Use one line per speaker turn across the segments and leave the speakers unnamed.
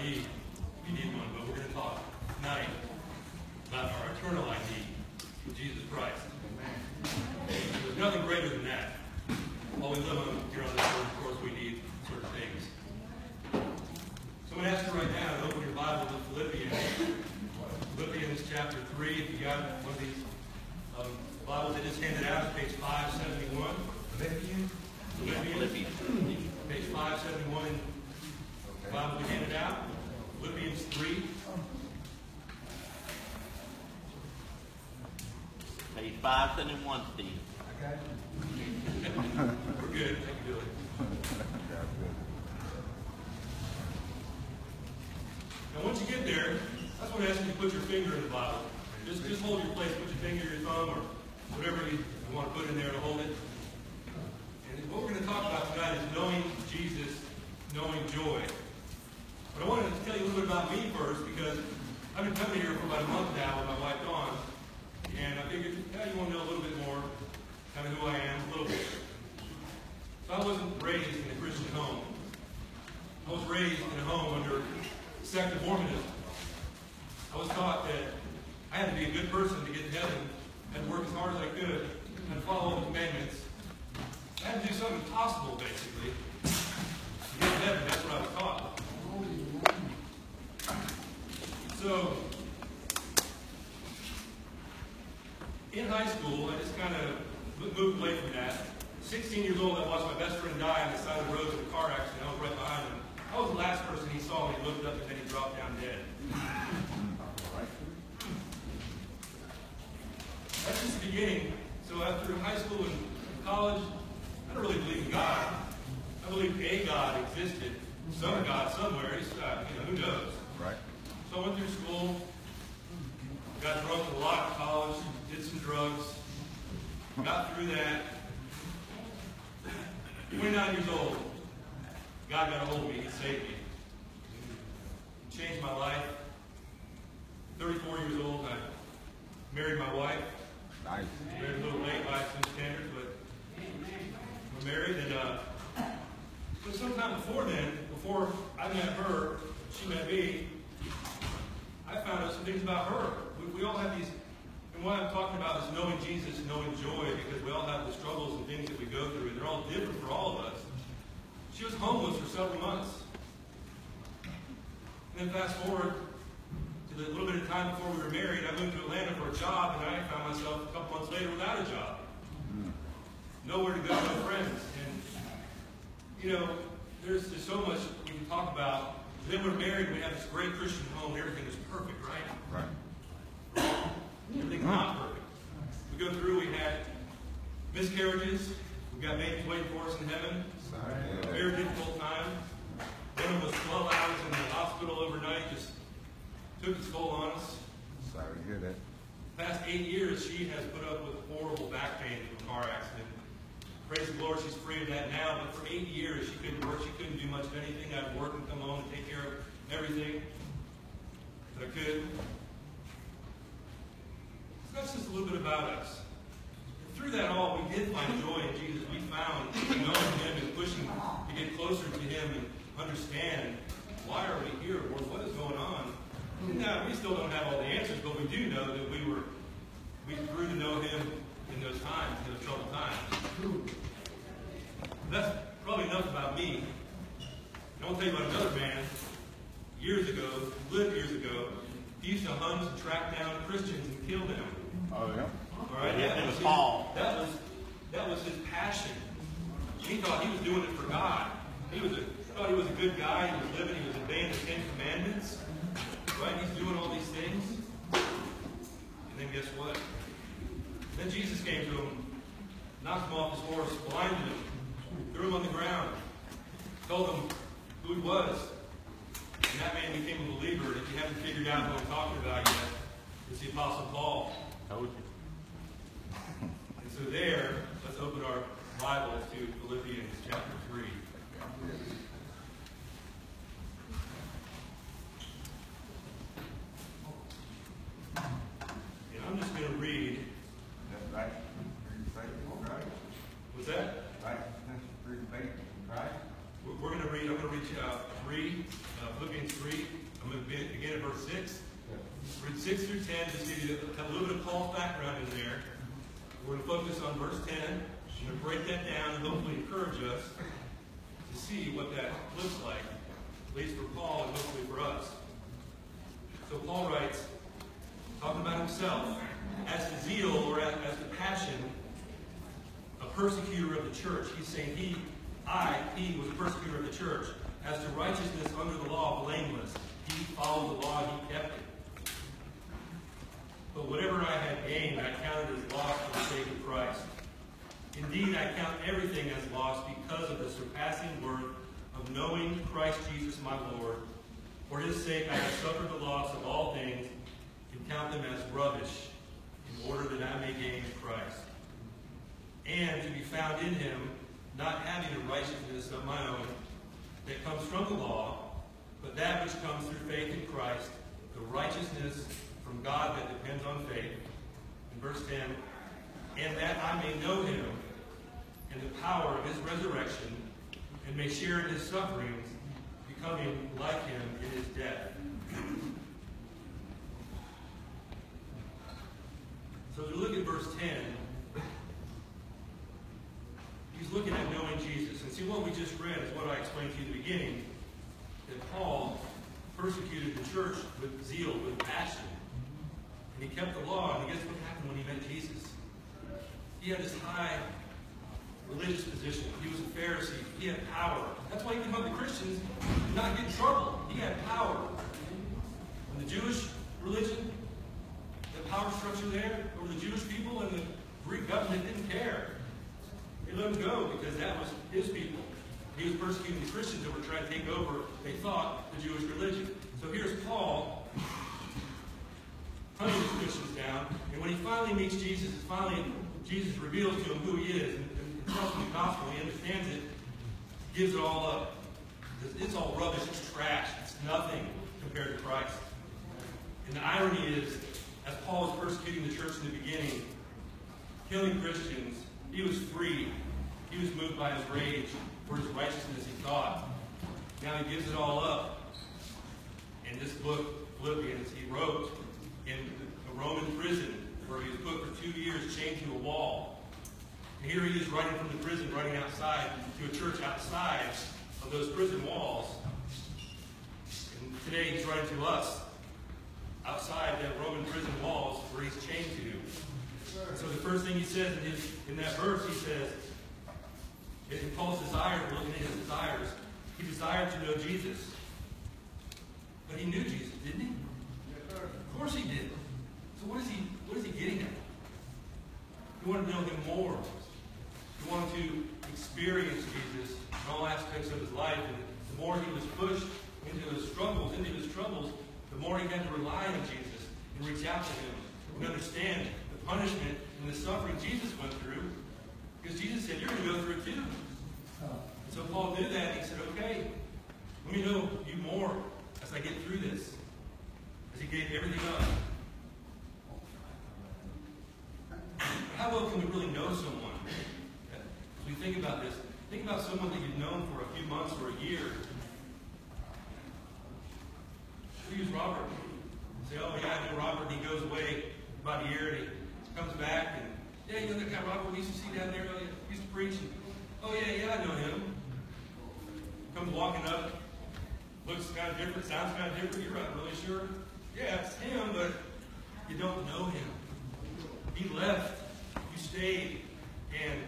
ID if you need one, but we're going to talk tonight about our eternal ID with Jesus Christ. There's nothing greater than that. While we live here on this earth, of course, we need certain things. So I'm going to ask you right now to open your Bible to Philippians chapter 3. If you got one of these Bibles that just handed out, page 571. Philippians. Page 571 in the Bible we handed out. Philippians 3.
Page 571, Steve.
Okay.
We're good. Thank you, Billy. Now, once you get there, that's what I ask you to put your finger in the Bible. Just hold your place. Put your finger, your thumb, or whatever you want to put in there to hold it. And what we're going to talk about tonight is knowing Jesus, knowing joy. But I wanted to tell you a little bit about me first, because I've been coming here for about a month now with my wife Dawn, and I figured, yeah, you want to know a little bit more, kind of who I am, a little bit. So I wasn't raised in a Christian home. I was raised in a home under the sect of Mormonism. I was taught that I had to be a good person to get to heaven, I had to work as hard as I could, and follow the commandments. I had to do something impossible, basically, to get to heaven. That's what I was taught. So, in high school, I just kind of moved away from that. 16 years old, I watched my best friend die on the side of the road in a car accident. I was right behind him. I was the last person he saw when he looked up, and then he dropped down dead. That's just the beginning. So after high school and college, I don't really believe in God. I believe a God existed. Some God somewhere. He's, who knows?
Right.
So I went through school, got drunk a lot in college, did some drugs, got through that. 29 years old, God got a hold of me. He saved me. He changed my life. 34 years old, I married my wife.
Nice.
Married a little late by some standards, but we're married. And but sometime before then, before I met her, she met me, I found out some things about her. We all have these, and what I'm talking about is knowing Jesus, knowing joy, because we all have the struggles and things that we go through, and they're all different for all of us. She was homeless for several months. And then fast forward to the little bit of time before we were married, I moved to Atlanta for a job, and I found myself a couple months later without a job. Nowhere to go, no friends. And, there's just so much we can talk about. Then we're married, and we have this great Christian home. Everything is perfect, right?
Right.
Everything's not perfect. We go through, we had miscarriages. We got babies waiting for us in heaven.
Sorry.
Very difficult time. Then was 12 hours in the hospital overnight. Just took its toll on us.
Sorry to hear that.
Past 8 years, she has put up with horrible back pain from a car accident. Praise the Lord, she's free of that now. But for 8 years, she couldn't work. She couldn't do much of anything. I'd work and come home and take care of everything that I could. So that's just a little bit about us. Through that all, we did find joy in Jesus. We found knowing Him and pushing to get closer to Him and understand, why are we here, Lord? What is going on? Now, we still don't have all the answers, but we do know that we grew to know Him in those times, in those troubled times. That's probably enough about me. I want to tell you about another man years ago, who lived years ago. He used to hunt and track down Christians and kill them.
Oh, yeah?
All right?
It was Paul.
That was his passion. He thought he was doing it for God. He thought he was a good guy. He was living. He was obeying the Ten Commandments. Right? He's doing all these things. And then guess what? Then Jesus came to him, knocked him off his horse, blinded him, threw him on the ground, told him who he was. And that man became a believer. And if you haven't figured out what I'm talking about yet, it's the Apostle Paul.
Told you.
And so there, let's open our Bibles to Philippians chapter 3. And I'm just going to read.
That's right.
What's that?
Right. Through faith in Christ.
I'm going to read Philippians 3, verse 6. Read 6 through 10, just give you a little bit of Paul's background in there. We're going to focus on verse 10. I'm going to break that down and hopefully encourage us to see what that looks like, at least for Paul and hopefully for us. So Paul writes, talking about himself, as the zeal or as the passion, a persecutor of the church. He's saying he was a persecutor of the church. As to righteousness under the law, blameless. He followed the law, he kept it. But whatever I had gained, I counted as loss for the sake of Christ. Indeed, I count everything as loss because of the surpassing worth of knowing Christ Jesus my Lord. For his sake I have suffered the loss of all things and count them as rubbish in order that I may gain Christ. And to be found in him, not having a righteousness of my own that comes from the law, but that which comes through faith in Christ, the righteousness from God that depends on faith. In verse 10, and that I may know him and the power of his resurrection, and may share in his sufferings, becoming like him in his death. So as we look at verse 10, he's looking at knowing Jesus. And see, what we just read is what I explained to you at the beginning, that Paul persecuted the church with zeal, with passion. And he kept the law, and guess what happened when he met Jesus? He had this high religious position. He was a Pharisee. He had power. That's why even among the Christians, did not get in trouble. He had power. In the Jewish religion, the power structure there over the Jewish people and the Greek government didn't care. They let him go because that was his people. He was persecuting the Christians that were trying to take over, they thought, the Jewish religion. So here's Paul hunting the Christians down, and when he finally meets Jesus, Jesus reveals to him who he is, and tells him the gospel, he understands it, gives it all up. It's all rubbish, it's trash, it's nothing compared to Christ. And the irony is, as Paul was persecuting the church in the beginning, killing Christians, he was free. He was moved by his rage for his righteousness, he thought. Now he gives it all up. In this book, Philippians, he wrote in a Roman prison where he was put for 2 years chained to a wall. And here he is writing from the prison, writing outside to a church outside of those prison walls. And today he's writing to us outside that Roman prison walls where he's chained to. And so the first thing he says in that verse, he says, in Paul's desire, looking at his desires, he desired to know Jesus. But he knew Jesus, didn't he? Of course he did. So what is he getting at? He wanted to know him more. He wanted to experience Jesus in all aspects of his life. And the more he was pushed into his struggles, into his troubles, the more he had to rely on Jesus and reach out to him and understand the punishment and the suffering Jesus went through. Because Jesus said, you're going to go through it too. And so Paul knew that, and he said, okay, let me know you more as I get through this. As he gave everything up. How well can we really know someone? As we think about this, think about someone that you've known for a few months or a year. We use Robert. Say, oh yeah, I know Robert, and he goes away about a year, and he comes back, and yeah, you know that guy Robert we used to see down there, he used to preach, and oh yeah, I know him. Comes walking up, looks kind of different, sounds kind of different, you're not really sure. Yeah, it's him, but you don't know him. He left, you stayed, and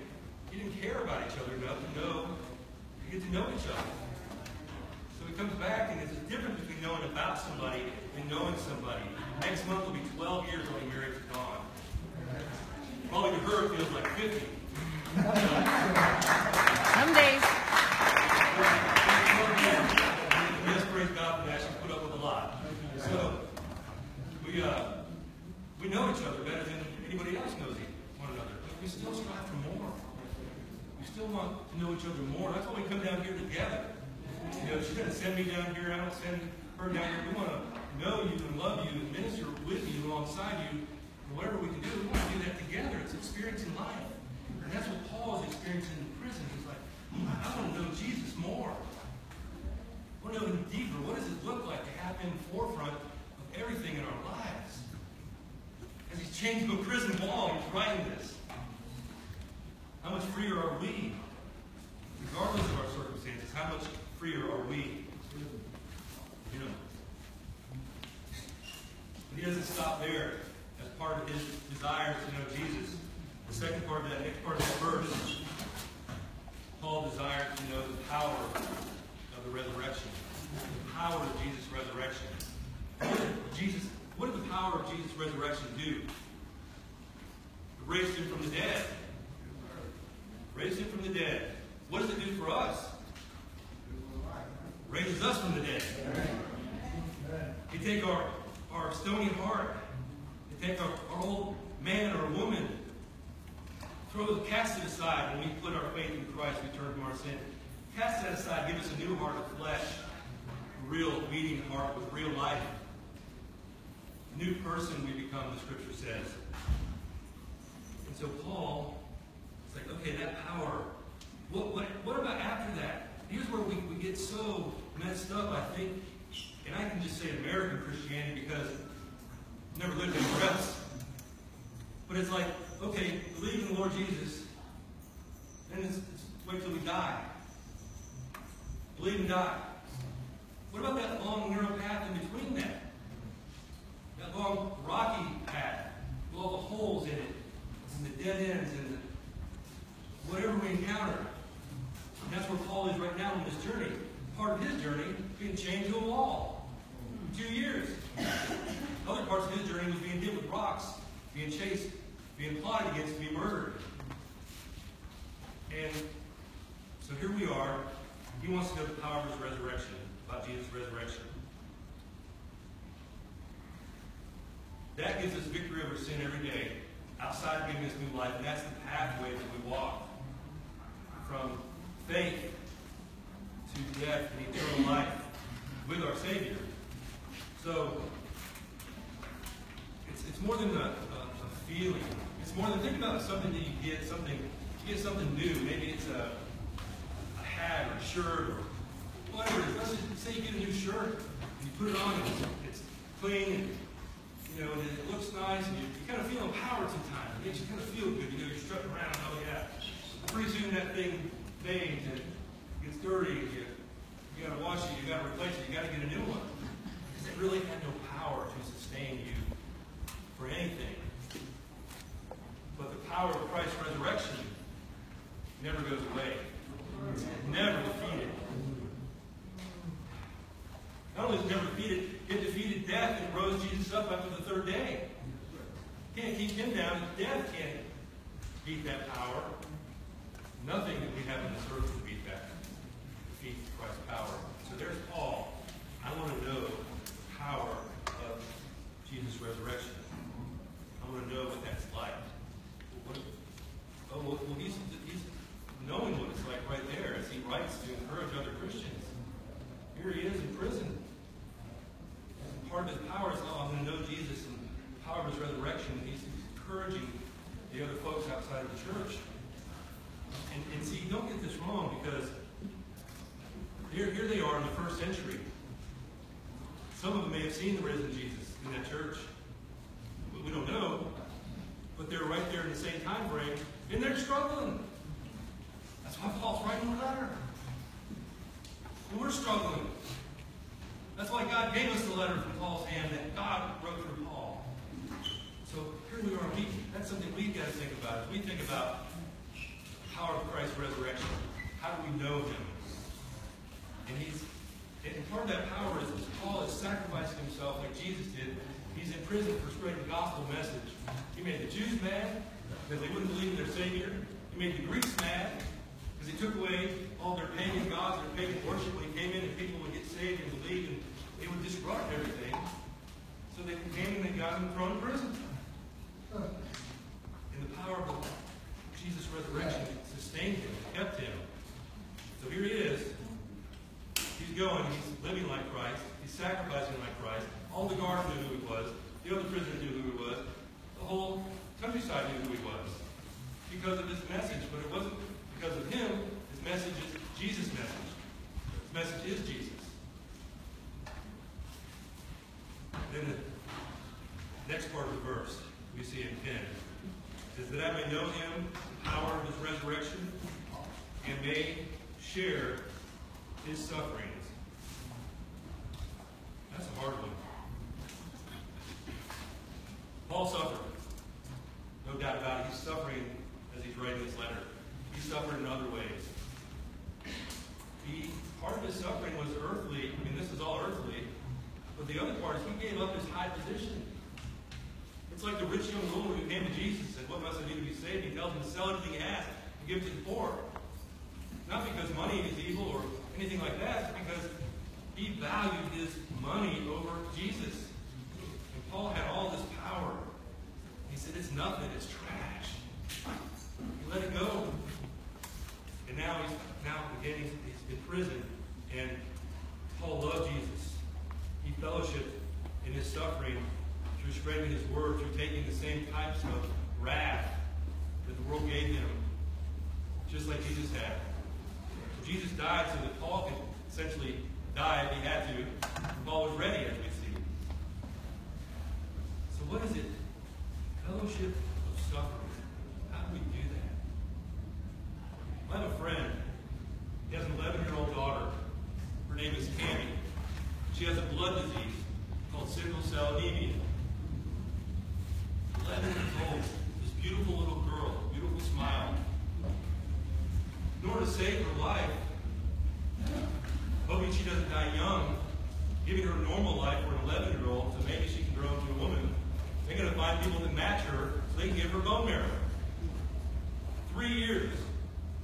you didn't care about each other enough to get to know each other. So he comes back, and there's a difference between knowing about somebody and knowing somebody. Next month will be 12 years I'll be married to Dawn. Probably to her it feels like 50.
Some days.
Yes, praise God for that. She put up with a lot. So we know each other better than anybody else knows one another. But we still strive for more. We still want to know each other more. That's why we come down here together. You know, she doesn't send me down here. I don't send her down here. We want to know you and love you and minister with you alongside you. And whatever we can do, we want to do that together. It's experiencing life. And that's what Paul is experiencing in prison. He's like, I want to know Jesus more. I want to know him deeper. What does it look like to have him forefront of everything in our lives. As he's chained to a prison wall, he's writing this. How much freer are we? Regardless of our circumstances, how much freer are we? You know. But he doesn't stop there. As part of his desire to know Jesus, the second part of that, next part of that verse, Paul desired to know the power of the resurrection. The power of Jesus' resurrection. What did the power of Jesus' resurrection do? It raised him from the dead. Raised him from the dead. What does it do for us? Raises us from the dead. He take our stony heart, he take our old man or woman, cast it aside when we put our faith in Christ, we turn from our sin. Cast that aside, give us a new heart of flesh, a real beating heart with real life. A new person we become, the Scripture says. And so Paul, it's like, okay, that power. What about after that? Here's where we get so messed up, I think. And I can just say American Christianity because I've never lived anywhere else. But it's like, okay, believe in the Lord Jesus, then it's wait till we die. Believe and die. What about that long, narrow path in between that? That long, rocky path with all the holes in it, and the dead ends, and whatever we encounter. And that's where Paul is right now on this journey. Part of his journey, being chained to a wall. 2 years. Other parts of his journey was being hit with rocks, being chased, being plotted against, being murdered. And so here we are. He wants to know the power of his resurrection, about Jesus' resurrection. That gives us victory over sin every day, outside of giving us new life. And that's the pathway that we walk from faith to death and eternal life with our Savior. So it's more than a feeling. It's more than, think about something that you get something new. Maybe it's a hat or a shirt or whatever it is. Let's just say you get a new shirt and you put it on and it's clean and and it looks nice and you kind of feel empowered sometimes. It makes you kind of feel good. You're strutting around, oh yeah. Pretty soon that thing fades and gets dirty and you gotta wash it, you gotta replace it, you gotta get a new one. Because it really had no power to sustain you for anything. But the power of Christ's resurrection never goes away. It's never defeated. Not only is it never defeated, it defeated death and rose Jesus up after the third day. Can't keep him down. Death can't beat that power. Nothing that we have in this earth can beat that. Defeat Christ's power. So there's Paul. I want to know the power of Jesus' resurrection. I want to know what that's like. He's knowing what it's like right there as he writes to encourage other Christians. Here he is in prison. Part of his power is, I'm going to know Jesus and the power of his resurrection. He's encouraging the other folks outside of the church. And see, don't get this wrong, because here they are in the first century. Some of them may have seen the risen Jesus in that church. We don't know. But they're right there in the same time frame, and they're struggling. That's why Paul's writing a letter. And we're struggling. That's why God gave us the letter from Paul's hand that God wrote through Paul. So here we are. That's something we've got to think about. As we think about the power of Christ's resurrection, how do we know him? And part of that power is Paul is sacrificing himself like Jesus did. He's in prison for spreading the gospel message. He made the Jews mad because they wouldn't believe in their Savior. He made the Greeks mad because he took away all their pagan gods, their pagan worship. When he came in and people would get saved and believe, and it would disrupt everything. So they came and they got him thrown in prison. And the power of Jesus' resurrection sustained him, kept him. So here he is. He's going, he's living like Christ, he's sacrificing like Christ. All the guards knew who he was, the other prisoners knew who he was, the whole countryside knew who he was because of his message. But it wasn't because of him. His message is Jesus' message. His message is Jesus. Then the next part of the verse, we see in 10, says that I may know him, the power of his resurrection, and may share his sufferings. That's a hard one. Paul suffered. No doubt about it. He's suffering as he's writing this letter. He suffered in other ways. Part of his suffering was earthly. I mean, this is all earthly. But the other part is he gave up his high position. It's like the rich young ruler who came to Jesus and said, what must I do to be saved? He tells him to sell everything he has and give it to the poor. Not because money is evil or anything like that. It's because he valued his money over Jesus. And Paul had all this power. He said, it's nothing. It's trash. He let it go. And now he's in prison. And Paul loved Jesus. He fellowshiped in his suffering through spreading his word, through taking the same types of wrath that the world gave him, just like Jesus had. So Jesus died so that Paul could essentially die if he had to. Paul was ready, as we see. So what is it? Fellowship of suffering. How do we do that? I have a friend. He has an 11-year-old daughter. Her name is Tammy. She has a blood disease called sickle cell anemia. 11 years old. This beautiful little girl, beautiful smile. In order to save her life, hoping she doesn't die young, giving her a normal life for an 11-year-old so maybe she can grow into a woman, they're going to find people that match her so they can give her bone marrow. 3 years.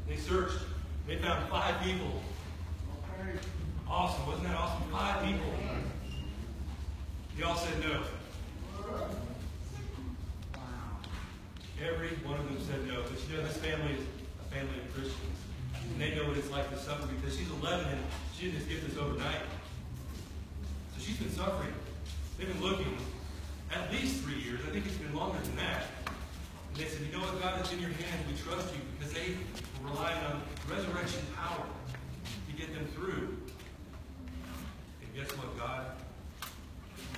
They searched. They found 5 people. Awesome. Wasn't that awesome? 5 people. They all said no. Every one of them said no. But you know, this family is a family of Christians. And they know what it's like to suffer because she's 11 and she didn't just get this overnight. So she's been suffering. They've been looking at least 3 years. I think it's been longer than that. And they said, you know what, God, it's in your hands. We trust you, because they were relying on resurrection power to get them through. And guess what, God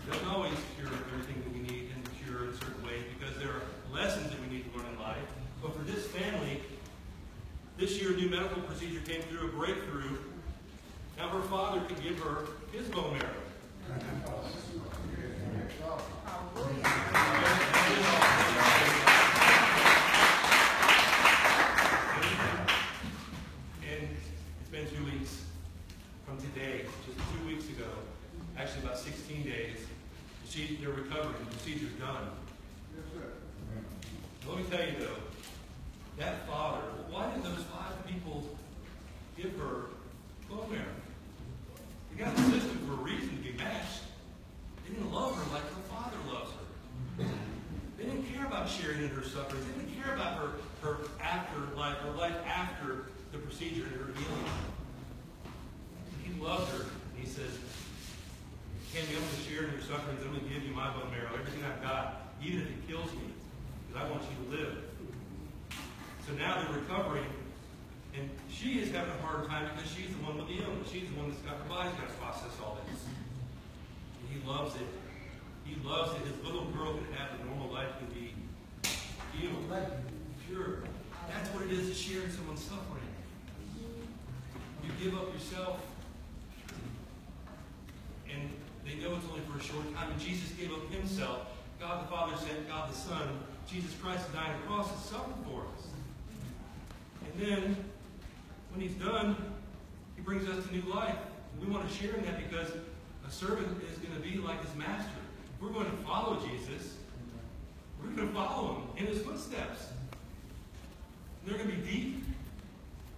doesn't always cure everything that we need and cure in a certain way, because there are lessons that we need to learn in life. But for this family, this year a new medical procedure came through, a breakthrough. Now her father could give her his bone marrow. And it's been 2 weeks from today, just 2 weeks ago, actually about 16 days. They're recovering, the procedure's done. Let me tell you though, that father, why did those 5 people give her bone marrow? They got the system for a reason to be matched. They didn't love her like her father loves her. They didn't care about sharing in her suffering. They didn't care about her afterlife, her life after the procedure and her healing. He loved her. And he says, Candy, I'm going to share in your sufferings. I'm going to give you my bone marrow, everything I've got, even if it kills me, because I want you to live. So now they're recovering, and she is having a hard time because she's the one with the illness. She's the one that's got her body's got to process all this. And he loves it. He loves it. His little girl can have a normal life, can be healed, pure. That's what it is to share in someone's suffering. You give up yourself. And they know it's only for a short time. And Jesus gave up himself. God the Father sent God the Son. Jesus Christ to die on the cross and suffer for us. And then, when he's done, he brings us to new life. And we want to share in that because a servant is going to be like his master. If we're going to follow Jesus, we're going to follow him in his footsteps. And they're going to be deep.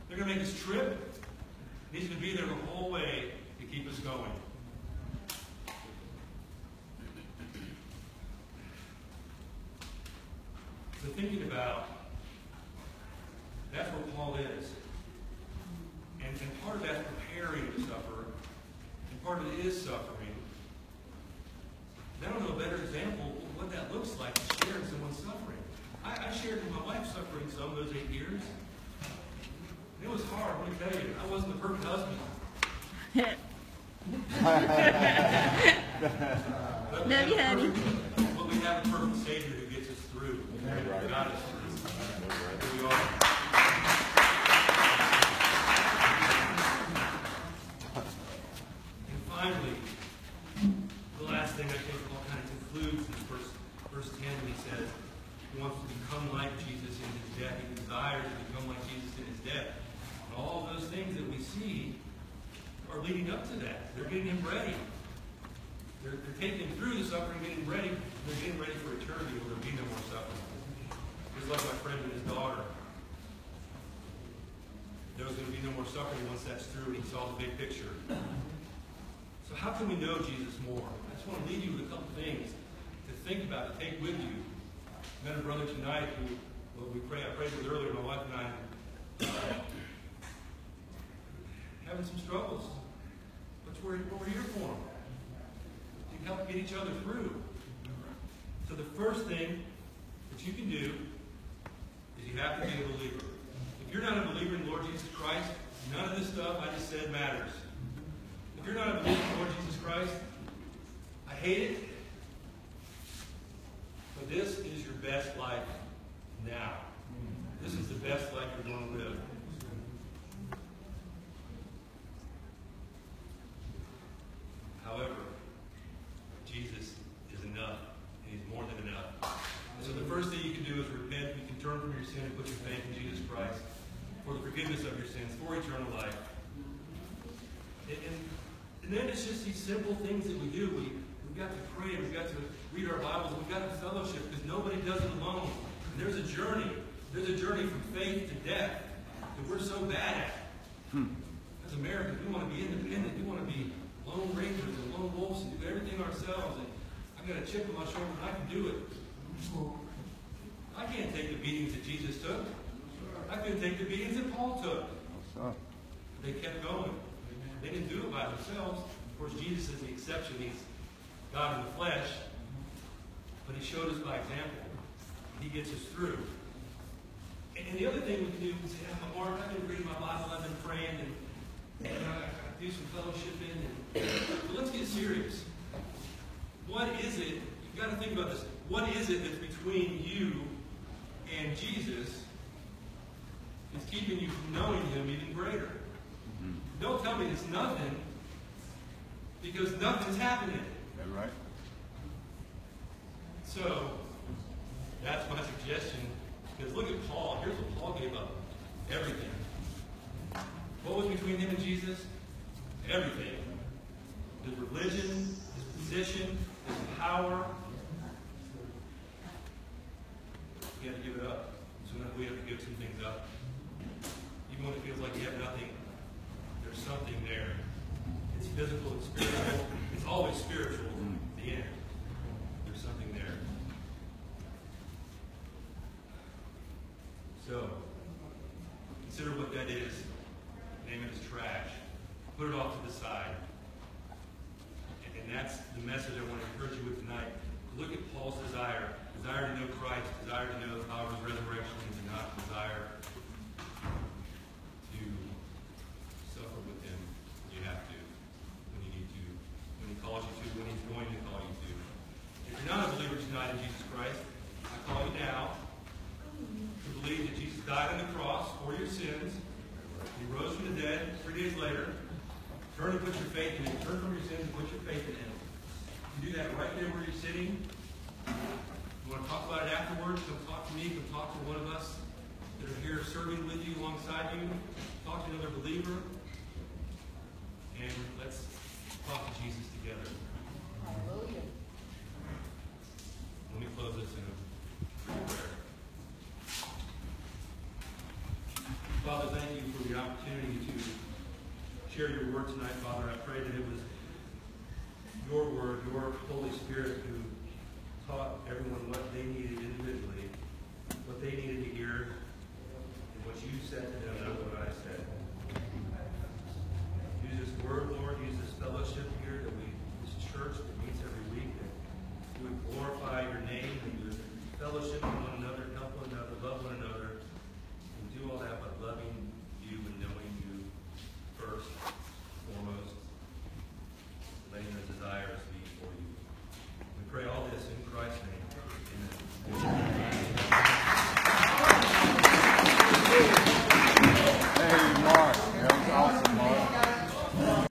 They're going to make this trip. And he's going to be there the whole way to keep us going. So thinking about, that's where Paul is. And part of that's preparing to suffer, and part of it is suffering. I don't know a better example of what that looks like, to share in someone's suffering. I shared in my wife's suffering some those 8 years. And it was hard, let me tell you. I wasn't the perfect husband. But
Love you, honey.
But we have a perfect Savior who gets us through.
Right.
God is through. Here we are. And finally, the last thing I think Paul kind of concludes in verse 10 when he says he wants to become like Jesus in his death. He desires to become like Jesus in his death. And all those things that we see are leading up to that. They're getting him ready. They're taking him through the suffering, getting ready. They're getting ready for eternity where there'll be no more suffering. Just like my friend and his daughter. There was going to be no more suffering once that's through and he saw the big picture. So how can we know Jesus more? I just want to leave you with a couple things to think about, to take with you. I met a brother tonight who I prayed with earlier, my wife and I, having some struggles. But we're here for them. To help get each other through. So the first thing that you can do is you have to be a believer. If you're not a believer in the Lord Jesus Christ, none of this stuff I just said matters. If you're not a believer in the Lord Jesus Christ, I hate it. But this is your best life now. This is the best life you're going to live. However, Jesus is enough, and he's more than enough. And so the first thing you can do is repent. You can turn from your sin and put your faith in Jesus Christ for the forgiveness of your sins, for eternal life. And then it's just these simple things that we do. We've got to pray, we've got to read our Bibles, we've got to fellowship, because nobody does it alone. And there's a journey. There's a journey from faith to death that we're so bad at. As Americans, we want to be independent. We want to be lone rangers and lone wolves and do everything ourselves. And I've got a chip on my shoulder and I can do it. I can't take the beatings that Jesus took. I couldn't take the beatings that Paul took. They kept going. They didn't do it by themselves. Of course, Jesus is the exception. He's God in the flesh. But he showed us by example. He gets us through. And the other thing we can do is say, Mark, I've been reading my Bible, I've been praying, and I do some fellowshipping. But let's get serious. What is it? You've got to think about this. What is it that's between you and Jesus is keeping you from knowing him even greater? Don't tell me it's nothing, because nothing's happening.
That's right.
So, that's my suggestion. Because look at Paul. Here's what Paul gave up. Everything. What was between him and Jesus? Everything. His religion, his position, his power. He had to give it up. So now we have to give some things up. Even when it feels like you have nothing, there's something there. It's physical and spiritual. It's always spiritual in the end. There's something there. So, consider what that is. Name it as trash. Put it off to the side. And that's the message I want to encourage you with tonight. Look at Paul's desire. Desire to know Christ. Desire to know the power of his resurrection. And to not desire to suffer with him. You have to. When you need to. When he calls you to. When he's going to call you to. If you're not a believer tonight in Jesus Christ, I call you now to believe that Jesus died on the cross for your sins. He rose from the dead 3 days later. Turn and put your faith in him. Turn from your sins and put your faith in him. You do that right there where you're sitting. You want to talk about it afterwards? Come talk to me. Come talk to one of us that are here serving with you, alongside you. Talk to another believer. And let's talk to Jesus together.
Hallelujah.
Let me close this in a prayer. Father, thank you for the opportunity to share your word tonight, Father. I pray that it was your word, your Holy Spirit, who taught everyone what they needed individually, what they needed to hear, and what you said to them, not what I said. Use this word, Lord. Use this fellowship here, this church,